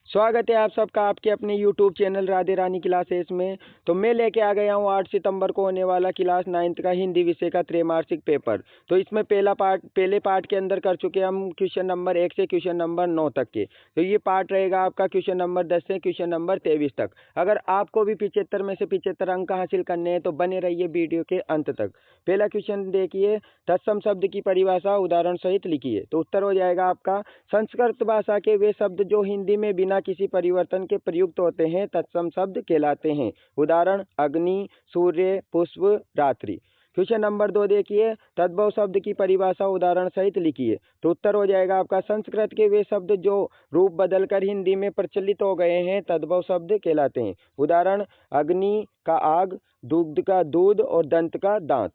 स्वागत है आप सबका आपके अपने YouTube चैनल राधे रानी क्लासेस में। तो मैं लेके आ गया हूँ 8 सितंबर को होने वाला क्लास 9th का हिंदी विषय का त्रैमासिक पेपर। तो इसमें पहले पार्ट के अंदर कर चुके हम क्वेश्चन नंबर 1 से क्वेश्चन नंबर 9 तक के। तो ये पार्ट रहेगा आपका क्वेश्चन नंबर 10 से क्वेश्चन नंबर 23 तक। अगर आपको भी 75 में से 75 अंक हासिल करने हैं तो बने रहिए वीडियो के अंत तक। पहला क्वेश्चन देखिए, तत्सम शब्द की परिभाषा उदाहरण सहित लिखिए। तो उत्तर हो जाएगा आपका, संस्कृत भाषा के वे शब्द जो हिंदी में बिना किसी परिवर्तन के प्रयुक्त होते हैं तत्सम शब्द कहलाते हैं। उदाहरण अग्नि, सूर्य, पुष्प, रात्रि। क्वेश्चन नंबर 2 देखिए, तद्भव शब्द की परिभाषा उदाहरण सहित लिखिए। तो उत्तर हो जाएगा आपका, संस्कृत के वे शब्द जो रूप बदलकर हिंदी में प्रचलित हो गए हैं तद्भव शब्द कहलाते हैं। उदाहरण अग्नि का आग, दुग्ध का दूध और दंत का दांत।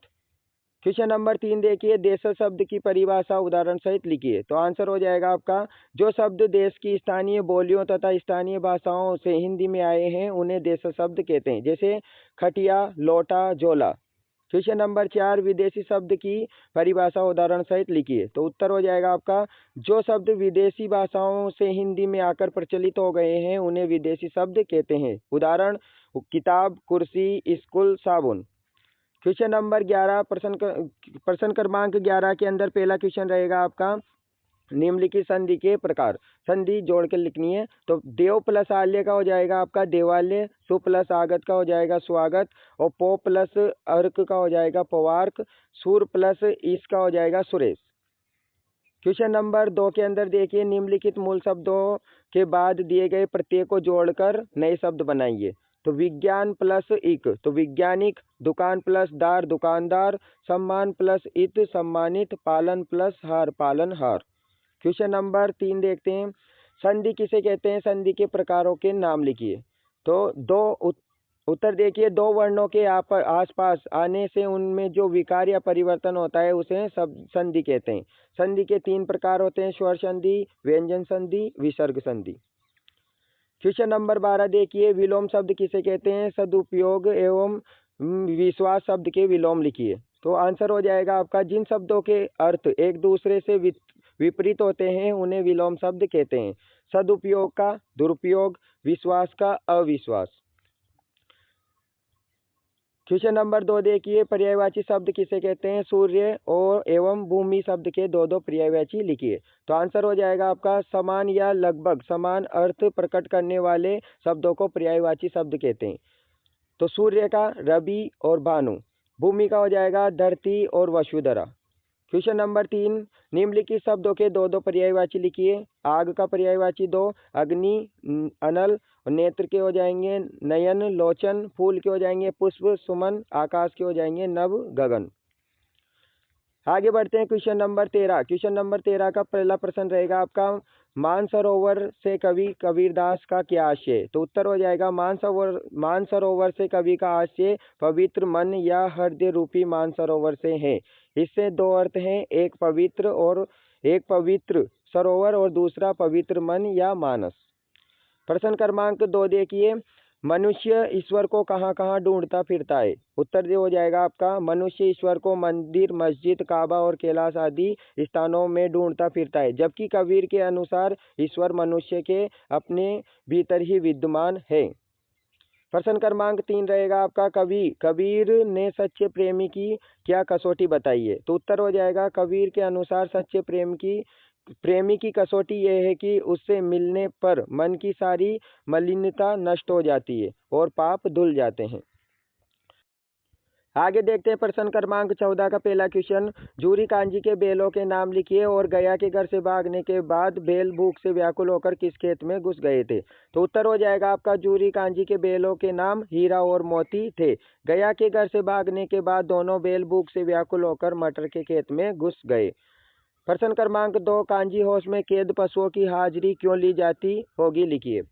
क्वेश्चन नंबर 3 देखिए, देश शब्द की परिभाषा उदाहरण सहित लिखिए। तो आंसर हो जाएगा आपका, जो शब्द देश की स्थानीय बोलियों तथा स्थानीय भाषाओं से हिंदी में आए हैं उन्हें देश शब्द कहते हैं, जैसे खटिया, लोटा, झोला। क्वेश्चन नंबर 4, विदेशी शब्द की परिभाषा उदाहरण सहित लिखिए। तो उत्तर हो जाएगा आपका, जो शब्द विदेशी भाषाओं से हिंदी में आकर प्रचलित हो गए हैं उन्हें विदेशी शब्द कहते हैं। उदाहरण किताब, कुर्सी, स्कूल, साबुन। क्वेश्चन नंबर 11, प्रश्न क्रमांक 11 के अंदर पहला क्वेश्चन रहेगा आपका, निम्नलिखित संधि के प्रकार। संधि जोड़ के लिखनी है। तो देव प्लस आल्य का हो जाएगा आपका देवालय, सु प्लस आगत का हो जाएगा स्वागत, और पो प्लस अर्क का हो जाएगा पवार्क, सूर प्लस ईस का हो जाएगा सुरेश। क्वेश्चन नंबर 2 के अंदर देखिए, निम्नलिखित मूल शब्दों के बाद दिए गए प्रत्यय को जोड़कर नए शब्द बनाइए। तो विज्ञान प्लस इक तो वैज्ञानिक, दुकान प्लस दार दुकानदार, सम्मान प्लस इत सम्मानित, पालन प्लस हार पालनहार। क्वेश्चन नंबर 3 देखते हैं, संधि किसे कहते हैं, संधि के प्रकारों के नाम लिखिए। तो उत्तर देखिए, दो वर्णों के आसपास आने से उनमें जो विकार या परिवर्तन होता है उसे सब संधि कहते हैं। संधि के 3 प्रकार होते हैं, स्वर संधि, व्यंजन संधि, विसर्ग संधि। क्वेश्चन नंबर 12 देखिए, विलोम शब्द किसे कहते हैं, सदुपयोग एवं विश्वास शब्द के विलोम लिखिए। तो आंसर हो जाएगा आपका, जिन शब्दों के अर्थ एक दूसरे से विपरीत होते हैं उन्हें विलोम शब्द कहते हैं। सदुपयोग का दुरुपयोग, विश्वास का अविश्वास। क्वेश्चन नंबर 2 देखिए, पर्यायवाची शब्द किसे कहते हैं, सूर्य और एवं भूमि शब्द के दो पर्यायवाची लिखिए। तो आंसर हो जाएगा आपका, समान या लगभग समान अर्थ प्रकट करने वाले शब्दों को पर्यायवाची शब्द कहते हैं। तो सूर्य का रवि और भानु, भूमि का हो जाएगा धरती और वसुधरा। क्वेश्चन नंबर 3, निम्नलिखित शब्दों के दो पर्यायवाची लिखिए। आग का पर्यायवाची 2, अग्नि, अनल, नेत्र के हो जाएंगे नयन, लोचन, फूल के हो जाएंगे पुष्प, सुमन, आकाश के हो जाएंगे नभ, गगन। आगे बढ़ते हैं क्वेश्चन नंबर 13। क्वेश्चन नंबर 13 का पहला प्रश्न रहेगा आपका, मानसरोवर से कवि कबीरदास का क्या आशय है। तो उत्तर हो जाएगा, मानसरोवर से कवि का आशय पवित्र मन या हृदय रूपी मानसरोवर से है। इससे दो अर्थ हैं, एक पवित्र सरोवर और दूसरा पवित्र मन या मानस। प्रश्न क्रमांक 2 देखिए, मनुष्य ईश्वर को कहाँ कहाँ ढूंढता फिरता है। उत्तर हो जाएगा आपका, मनुष्य ईश्वर को मंदिर, मस्जिद, काबा और कैलाश आदि स्थानों में ढूंढता फिरता है, जबकि कबीर के अनुसार ईश्वर मनुष्य के अपने भीतर ही विद्यमान है। प्रश्न क्रमांक 3 रहेगा आपका, कबीर ने सच्चे प्रेमी की क्या कसौटी बताई है। तो उत्तर हो जाएगा, कबीर के अनुसार सच्चे प्रेमी की कसौटी यह है कि उससे मिलने पर मन की सारी मलिनता नष्ट हो जाती है और पाप धुल जाते हैं। आगे देखते हैं प्रश्न क्रमांक 14 का पहला क्वेश्चन, जूरी कांजी के बैलों के नाम लिखिए और गया के घर से भागने के बाद बैल भूख से व्याकुल होकर किस खेत में घुस गए थे। तो उत्तर हो जाएगा आपका, जूरी कांजी के बैलों के नाम हीरा और मोती थे। गया के घर से भागने के बाद दोनों बैल भूख से व्याकुल होकर मटर के खेत में घुस गए। प्रश्न क्रमांक 2, कांजी हाउस में कैद पशुओं की हाजिरी क्यों ली जाती होगी, लिखिए।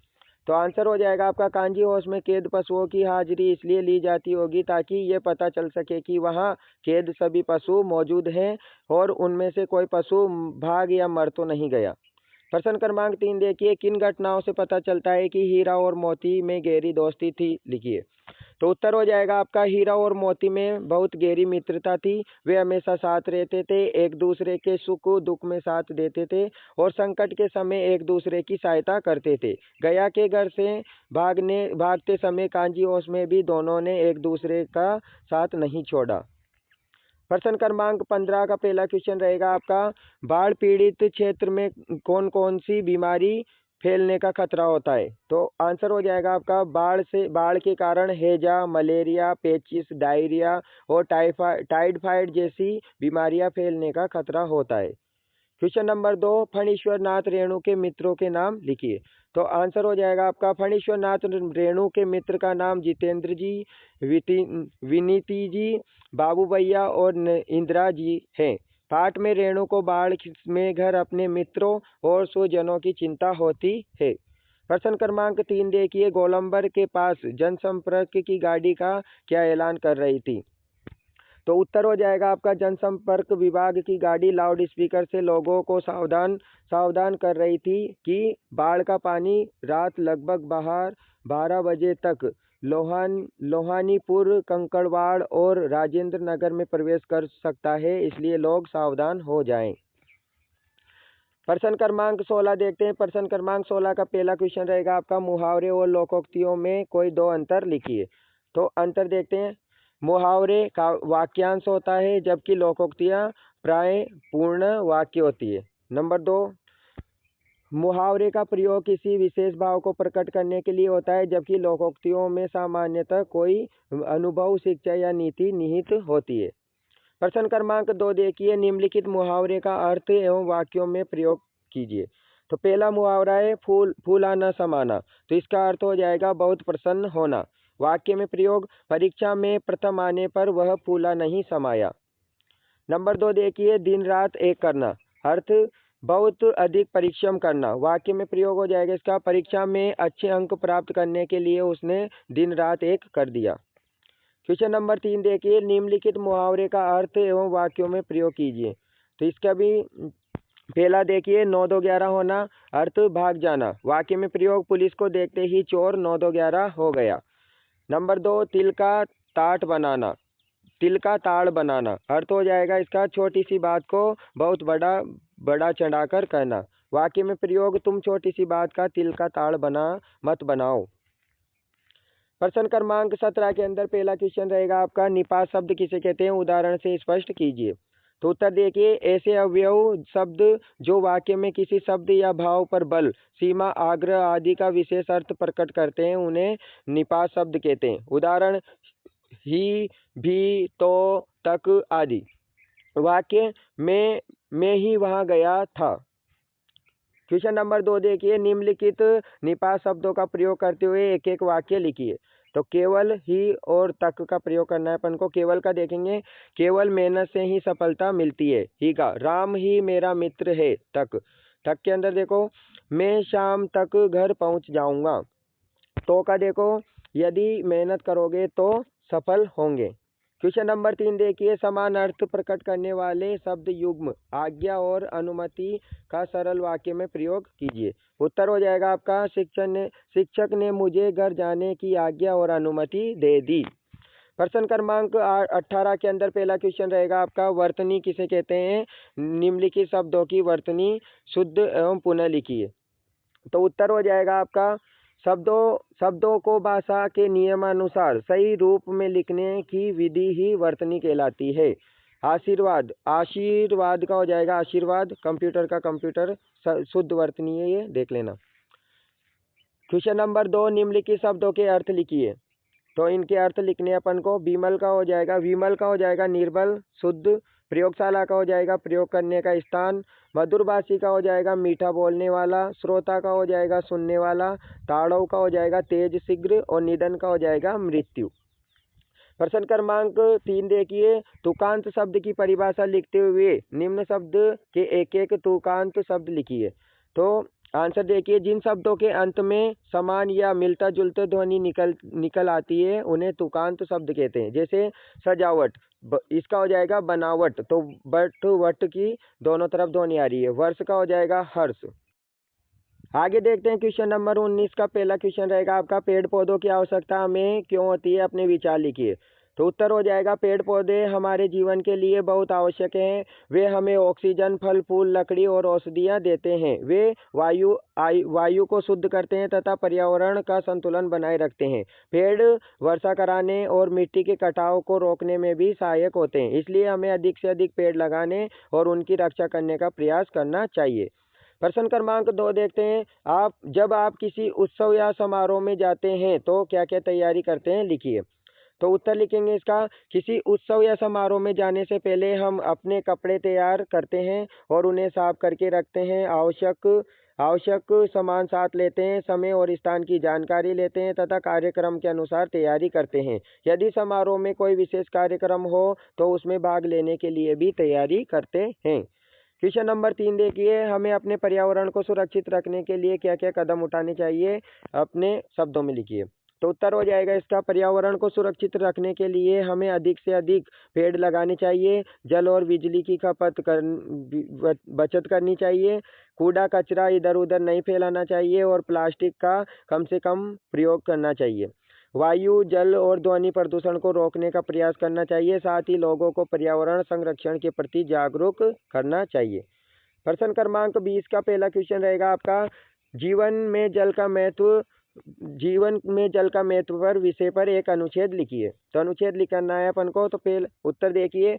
तो आंसर हो जाएगा आपका, कांजी हाउस में कैद पशुओं की हाजिरी इसलिए ली जाती होगी ताकि ये पता चल सके कि वहाँ कैद सभी पशु मौजूद हैं और उनमें से कोई पशु भाग या मर तो नहीं गया। प्रश्न क्रमांक 3 देखिए, किन घटनाओं से पता चलता है कि हीरा और मोती में गहरी दोस्ती थी, लिखिए। तो उत्तर हो जाएगा आपका हीरा और मोती में बहुत गहरी मित्रता थी। वे हमेशा साथ रहते थे, एक दूसरे के सुख दुख में साथ देते थे और संकट के समय एक दूसरे की सहायता करते थे। गया के घर से भागते समय कांजी होश में भी दोनों ने एक दूसरे का साथ नहीं छोड़ा। प्रश्न क्रमांक 15 का पहला क्वेश्चन रहेगा आपका, बाढ़ पीड़ित क्षेत्र में कौन कौन सी बीमारी फैलने का खतरा होता है? तो आंसर हो जाएगा आपका, बाढ़ के कारण हैजा, मलेरिया, पेचिस, डायरिया और टाइफाइड जैसी बीमारियां फैलने का खतरा होता है। क्वेश्चन नंबर 2, फणीश्वर नाथ रेणु के मित्रों के नाम लिखिए। तो आंसर हो जाएगा आपका, फणीश्वर नाथ रेणु के मित्र का नाम जितेंद्र जी, विनीति जी, बाबू भैया और इंदिरा जी हैं। पाठ में रेणु को बाढ़ में घर, अपने मित्रों और स्वजनों की चिंता होती है। प्रश्न क्रमांक 3 देखिए, गोलंबर के पास जनसंपर्क की गाड़ी का क्या ऐलान कर रही थी? तो उत्तर हो जाएगा आपका, जनसंपर्क विभाग की गाड़ी लाउड स्पीकर से लोगों को सावधान कर रही थी कि बाढ़ का पानी रात लगभग 12 बजे तक लोहानीपुर, कंकड़वाड़ और राजेंद्र नगर में प्रवेश कर सकता है, इसलिए लोग सावधान हो जाएं। प्रश्न क्रमांक 16 देखते हैं। प्रश्न क्रमांक 16 का पहला क्वेश्चन रहेगा आपका, मुहावरे और लोकोक्तियों में कोई दो अंतर लिखिए। तो अंतर देखते हैं। मुहावरे का वाक्यांश होता है, जबकि लोकोक्तियां प्राय पूर्ण वाक्य होती है। नंबर 2, मुहावरे का प्रयोग किसी विशेष भाव को प्रकट करने के लिए होता है, जबकि लोकोक्तियों में सामान्यतः कोई अनुभव, शिक्षा या नीति निहित होती है। प्रश्न क्रमांक 2 देखिए, निम्नलिखित मुहावरे का अर्थ एवं वाक्यों में प्रयोग कीजिए। तो पहला मुहावरा है फूला न समाना। तो इसका अर्थ हो जाएगा बहुत प्रसन्न होना। वाक्य में प्रयोग, परीक्षा में प्रथम आने पर वह फूला नहीं समाया। नंबर 2 देखिए, दिन रात एक करना। अर्थ बहुत अधिक परिश्रम करना। वाक्य में प्रयोग हो जाएगा इसका, परीक्षा में अच्छे अंक प्राप्त करने के लिए उसने दिन रात एक कर दिया। क्वेश्चन नंबर 3 देखिए, निम्नलिखित मुहावरे का अर्थ एवं वाक्यों में प्रयोग कीजिए। तो इसका भी पहला देखिए, 9-2-11 होना, अर्थ भाग जाना। वाक्य में प्रयोग, पुलिस को देखते ही चोर 9-2-11 हो गया। नंबर 2, तिल का ताड़ बनाना। अर्थ हो जाएगा इसका, छोटी सी बात को बहुत बड़ा चढ़ाकर कहना। वाक्य में प्रयोग, तुम छोटी सी बात का तिल का ताड़ मत बनाओ। प्रश्न क्रमांक 17 के अंदर पहला क्वेश्चन रहेगा आपका, निपात शब्द किसे कहते हैं? उदाहरण से स्पष्ट कीजिए। तो उत्तर देखिए, ऐसे अवयव शब्द जो वाक्य में किसी शब्द या भाव पर बल, सीमा, आग्रह आदि का विशेष अर्थ प्रकट करते हैं, उन्हें निपात शब्द कहते हैं। उदाहरण, ही, भी, तो, तक आदि। वाक्य में मैं ही वहां गया था। क्वेश्चन नंबर 2 देखिए, निम्नलिखित निपात शब्दों का प्रयोग करते हुए एक एक वाक्य लिखिए। तो केवल, ही और तक का प्रयोग करना है अपन को। केवल का देखेंगे, केवल मेहनत से ही सफलता मिलती है। ही का, राम ही मेरा मित्र है। तक के अंदर देखो, मैं शाम तक घर पहुंच जाऊंगा। तो का देखो, यदि मेहनत करोगे तो सफल होंगे। क्वेश्चन नंबर 3 देखिए, समान अर्थ प्रकट करने वाले शब्द युग्म, आज्ञा और अनुमति का सरल वाक्य में प्रयोग कीजिए। उत्तर हो जाएगा आपका, शिक्षक ने मुझे घर जाने की आज्ञा और अनुमति दे दी। प्रश्न क्रमांक 18 के अंदर पहला क्वेश्चन रहेगा आपका, वर्तनी किसे कहते हैं? निम्नलिखित शब्दों की वर्तनी शुद्ध एवं पुनः लिखिए। तो उत्तर हो जाएगा आपका, शब्दों को भाषा के नियमानुसार सही रूप में लिखने की विधि ही वर्तनी कहलाती है। आशीर्वाद का हो जाएगा आशीर्वाद, कंप्यूटर का कंप्यूटर, शुद्ध वर्तनी है ये, देख लेना। क्वेश्चन नंबर 2, निम्नलिखित शब्दों के अर्थ लिखिए। तो इनके अर्थ लिखने अपन को, विमल का हो जाएगा निर्बल, शुद्ध। प्रयोगशाला का हो जाएगा प्रयोग करने का स्थान। मधुरभाषी का हो जाएगा मीठा बोलने वाला। श्रोता का हो जाएगा सुनने वाला। ताड़व का हो जाएगा तेज, शीघ्र। और निधन का हो जाएगा मृत्यु। प्रश्न क्रमांक 3 देखिए, तुकांत शब्द की परिभाषा लिखते हुए निम्न शब्द के एक एक तुकांत शब्द लिखिए। तो आंसर देखिए, जिन शब्दों के अंत में समान या मिलता जुलता ध्वनि निकल आती है उन्हें तुकांत शब्द कहते हैं। जैसे सजावट, इसका हो जाएगा बनावट। तो बट वट की दोनों तरफ ध्वनि आ रही है। वर्ष का हो जाएगा हर्ष। आगे देखते हैं क्वेश्चन नंबर 19 का पहला क्वेश्चन रहेगा आपका, पेड़ पौधों की आवश्यकता हमें क्यों होती है, अपने विचार लिखिए। तो उत्तर हो जाएगा, पेड़ पौधे हमारे जीवन के लिए बहुत आवश्यक हैं। वे हमें ऑक्सीजन, फल फूल, लकड़ी और औषधियाँ देते हैं। वे वायु को शुद्ध करते हैं तथा पर्यावरण का संतुलन बनाए रखते हैं। पेड़ वर्षा कराने और मिट्टी के कटाव को रोकने में भी सहायक होते हैं। इसलिए हमें अधिक से अधिक पेड़ लगाने और उनकी रक्षा करने का प्रयास करना चाहिए। प्रश्न क्रमांक 2 देखते हैं, आप किसी उत्सव या समारोह में जाते हैं तो क्या क्या तैयारी करते हैं, लिखिए। तो उत्तर लिखेंगे इसका, किसी उत्सव या समारोह में जाने से पहले हम अपने कपड़े तैयार करते हैं और उन्हें साफ करके रखते हैं। आवश्यक सामान साथ लेते हैं, समय और स्थान की जानकारी लेते हैं तथा कार्यक्रम के अनुसार तैयारी करते हैं। यदि समारोह में कोई विशेष कार्यक्रम हो तो उसमें भाग लेने के लिए भी तैयारी करते हैं। क्वेश्चन नंबर 3 देखिए, हमें अपने पर्यावरण को सुरक्षित रखने के लिए क्या क्या कदम उठाने चाहिए, अपने शब्दों में लिखिए। तो उत्तर हो जाएगा इसका, पर्यावरण को सुरक्षित रखने के लिए हमें अधिक से अधिक पेड़ लगाने चाहिए। जल और बिजली की बचत करनी चाहिए। कूड़ा कचरा इधर उधर नहीं फैलाना चाहिए और प्लास्टिक का कम से कम प्रयोग करना चाहिए। वायु, जल और ध्वनि प्रदूषण को रोकने का प्रयास करना चाहिए। साथ ही लोगों को पर्यावरण संरक्षण के प्रति जागरूक करना चाहिए। प्रश्न क्रमांक 20 का पहला क्वेश्चन रहेगा आपका, जीवन में जल का महत्व पर विषय पर एक अनुच्छेद लिखिए। तो अनुच्छेद लिखना है अपन को। तो पहले उत्तर देखिए,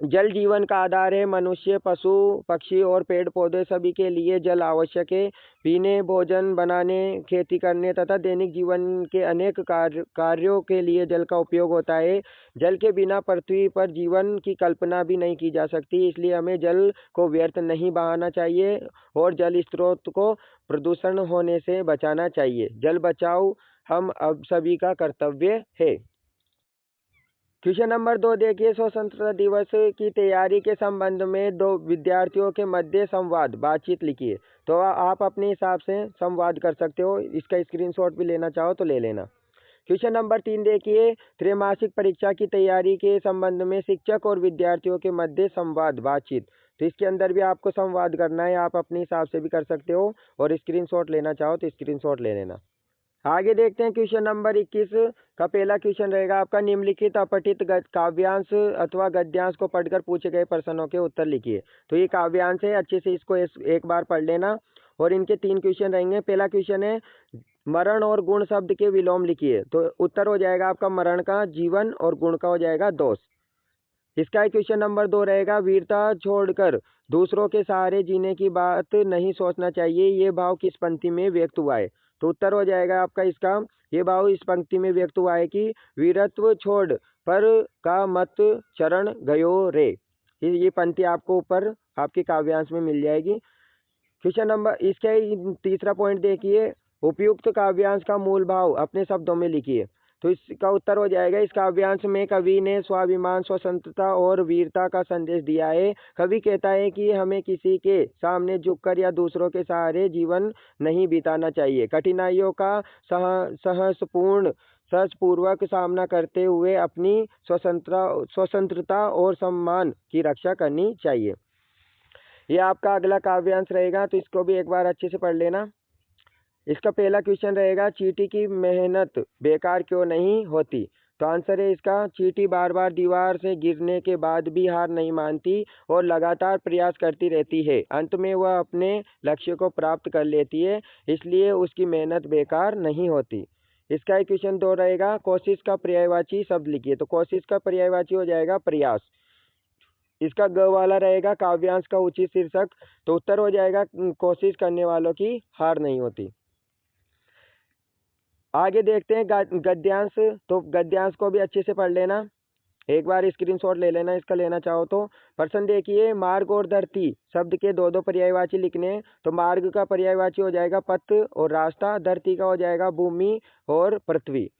जल जीवन का आधार है। मनुष्य, पशु पक्षी और पेड़ पौधे सभी के लिए जल आवश्यक है। पीने, भोजन बनाने, खेती करने तथा दैनिक जीवन के अनेक कार्यों के लिए जल का उपयोग होता है। जल के बिना पृथ्वी पर जीवन की कल्पना भी नहीं की जा सकती। इसलिए हमें जल को व्यर्थ नहीं बहाना चाहिए और जल स्रोत को प्रदूषण होने से बचाना चाहिए। जल बचाओ हम अब सभी का कर्तव्य है। क्वेश्चन नंबर 2 देखिए, स्वतंत्रता दिवस की तैयारी के संबंध में दो विद्यार्थियों के मध्य संवाद बातचीत लिखिए। तो आप अपने हिसाब से संवाद कर सकते हो, इसका स्क्रीनशॉट भी लेना चाहो तो ले लेना। क्वेश्चन नंबर 3 देखिए, त्रैमासिक परीक्षा की तैयारी के संबंध में शिक्षक और विद्यार्थियों के मध्य संवाद बातचीत। तो इसके अंदर भी आपको संवाद करना है, आप अपने हिसाब से भी कर सकते हो और स्क्रीनशॉट लेना चाहो तो स्क्रीनशॉट ले लेना। आगे देखते हैं क्वेश्चन नंबर 21 का पहला क्वेश्चन रहेगा आपका, निम्नलिखित अपठित काव्यांश अथवा गद्यांश को पढ़कर पूछे गए प्रश्नों के उत्तर लिखिए। तो ये काव्यांश है, अच्छे से इसको एक बार पढ़ लेना और इनके 3 क्वेश्चन रहेंगे। पहला क्वेश्चन है, मरण और गुण शब्द के विलोम लिखिए। तो उत्तर हो जाएगा आपका मरण का जीवन और गुण का हो जाएगा दोष। इसका क्वेश्चन नंबर 2 रहेगा, वीरता छोड़कर दूसरों के सहारे जीने की बात नहीं सोचना चाहिए, ये भाव किस पंक्ति में व्यक्त हुआ है। तो उत्तर हो जाएगा आपका इसका, ये भाव इस पंक्ति में व्यक्त हुआ है कि वीरत्व छोड़ पर का मत चरण गयो रे। ये पंक्ति आपको ऊपर आपके काव्यांश में मिल जाएगी। क्वेश्चन नंबर इसका तीसरा पॉइंट देखिए, उपयुक्त काव्यांश का मूल भाव अपने शब्दों में लिखिए। तो इसका उत्तर हो जाएगा, इस काव्यांश में कवि ने स्वाभिमान, स्वतंत्रता और वीरता का संदेश दिया है। कवि कहता है कि हमें किसी के सामने झुककर या दूसरों के सहारे जीवन नहीं बिताना चाहिए। कठिनाइयों का सहजपूर्वक सामना करते हुए अपनी स्वतंत्रता और सम्मान की रक्षा करनी चाहिए। ये आपका अगला काव्यांश रहेगा, तो इसको भी एक बार अच्छे से पढ़ लेना। इसका पहला क्वेश्चन रहेगा, चींटी की मेहनत बेकार क्यों नहीं होती। तो आंसर है इसका, चींटी बार बार दीवार से गिरने के बाद भी हार नहीं मानती और लगातार प्रयास करती रहती है। अंत में वह अपने लक्ष्य को प्राप्त कर लेती है, इसलिए उसकी मेहनत बेकार नहीं होती। इसका क्वेश्चन 2 रहेगा, कोशिश का पर्यायवाची शब्द लिखिए। तो कोशिश का पर्यायवाची हो जाएगा प्रयास। इसका ग वाला रहेगा काव्यांश का उचित शीर्षक। तो उत्तर हो जाएगा, कोशिश करने वालों की हार नहीं होती। आगे देखते हैं गद्यांश। तो गद्यांश को भी अच्छे से पढ़ लेना, एक बार स्क्रीनशॉट ले लेना इसका लेना चाहो तो। प्रश्न देखिए, मार्ग और धरती शब्द के दो पर्यायवाची लिखने हैं। तो मार्ग का पर्यायवाची हो जाएगा पथ और रास्ता, धरती का हो जाएगा भूमि और पृथ्वी।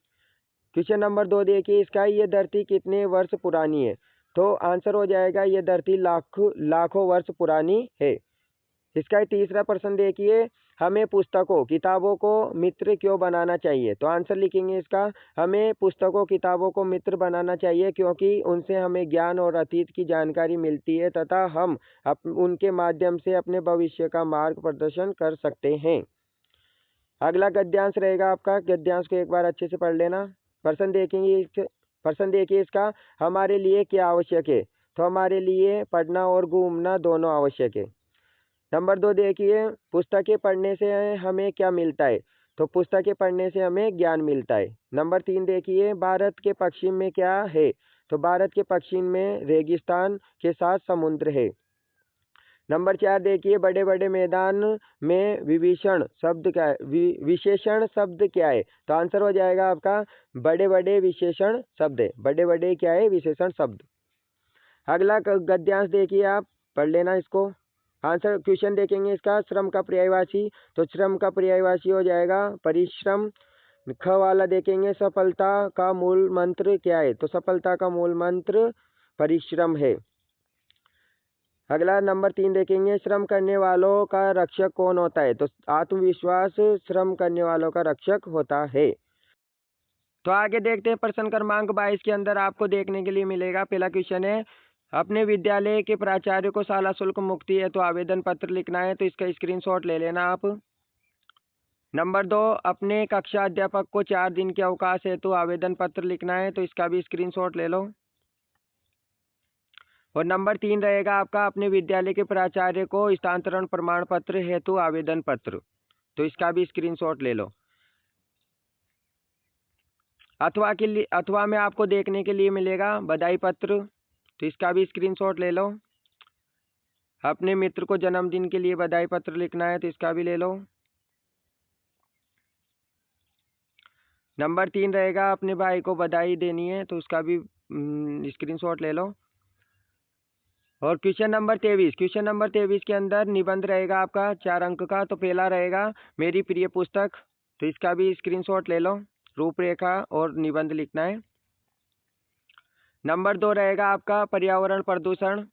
क्वेश्चन नंबर 2 देखिए इसका, ये धरती कितने वर्ष पुरानी है। तो आंसर हो जाएगा, ये धरती लाखों वर्ष पुरानी है। इसका तीसरा प्रश्न देखिए, हमें पुस्तकों किताबों को मित्र क्यों बनाना चाहिए? तो आंसर लिखेंगे इसका, हमें पुस्तकों किताबों को मित्र बनाना चाहिए क्योंकि उनसे हमें ज्ञान और अतीत की जानकारी मिलती है तथा हम उनके माध्यम से अपने भविष्य का मार्ग प्रदर्शन कर सकते हैं। अगला गद्यांश रहेगा आपका, गद्यांश को एक बार अच्छे से पढ़ लेना। प्रश्न देखिए इसका, हमारे लिए क्या आवश्यक है? तो हमारे लिए पढ़ना और घूमना दोनों आवश्यक है। नंबर 2 देखिए, पुस्तकें पढ़ने से हमें क्या मिलता है? तो पुस्तकें पढ़ने से हमें ज्ञान मिलता है। नंबर 3 देखिए, भारत के पश्चिम में क्या है? तो भारत के पश्चिम में रेगिस्तान के साथ समुद्र है। नंबर 4 देखिए, बड़े बड़े मैदान में विभीषण शब्द क्या है? विशेषण शब्द क्या है? तो आंसर हो जाएगा आपका बड़े बड़े विशेषण शब्द है। बड़े बड़े क्या है? विशेषण शब्द। अगला गद्यांश देखिए, आप पढ़ लेना इसको। आंसर क्वेश्चन देखेंगे इसका, श्रम का पर्यायवाची। तो श्रम का पर्यायवाची हो जाएगा परिश्रम। ख वाला देखेंगे, सफलता का मूल मंत्र क्या है? तो सफलता का मूल मंत्र परिश्रम है। अगला नंबर 3 देखेंगे, श्रम करने वालों का रक्षक कौन होता है? तो आत्मविश्वास श्रम करने वालों का रक्षक होता है। तो आगे देखते हैं, प्रश्न क्रमांक 22 के अंदर आपको देखने के लिए मिलेगा। पहला क्वेश्चन है, अपने विद्यालय के प्राचार्य को शाला शुल्क मुक्ति है तो आवेदन पत्र लिखना है। तो इसका स्क्रीनशॉट ले लेना आप। नंबर 2, अपने कक्षा अध्यापक को 4 दिन के अवकाश है तो आवेदन पत्र लिखना है। तो इसका भी स्क्रीनशॉट ले लो। और नंबर 3 रहेगा आपका, अपने विद्यालय के प्राचार्य को स्थानांतरण प्रमाण पत्र हेतु आवेदन पत्र। तो इसका भी स्क्रीनशॉट ले लो। अथवा में आपको देखने के लिए मिलेगा बधाई पत्र। तो इसका भी स्क्रीनशॉट ले लो। अपने मित्र को जन्मदिन के लिए बधाई पत्र लिखना है। तो इसका भी ले लो। नंबर 3 रहेगा, अपने भाई को बधाई देनी है। तो उसका भी स्क्रीनशॉट ले लो। और क्वेश्चन नंबर 23 के अंदर निबंध रहेगा आपका 4 अंक का। तो पहला रहेगा मेरी प्रिय पुस्तक। तो इसका भी स्क्रीनशॉट ले लो। रूपरेखा और निबंध लिखना है। नंबर 2 रहेगा आपका पर्यावरण प्रदूषण।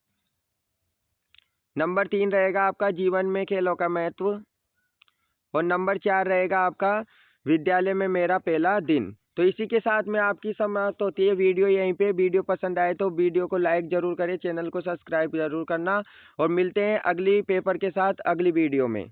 नंबर 3 रहेगा आपका जीवन में खेलों का महत्व। और नंबर 4 रहेगा आपका विद्यालय में मेरा पहला दिन। तो इसी के साथ में आपकी समाप्त होती है वीडियो यहीं पे। वीडियो पसंद आए तो वीडियो को लाइक जरूर करें, चैनल को सब्सक्राइब जरूर करना। और मिलते हैं अगली पेपर के साथ अगली वीडियो में।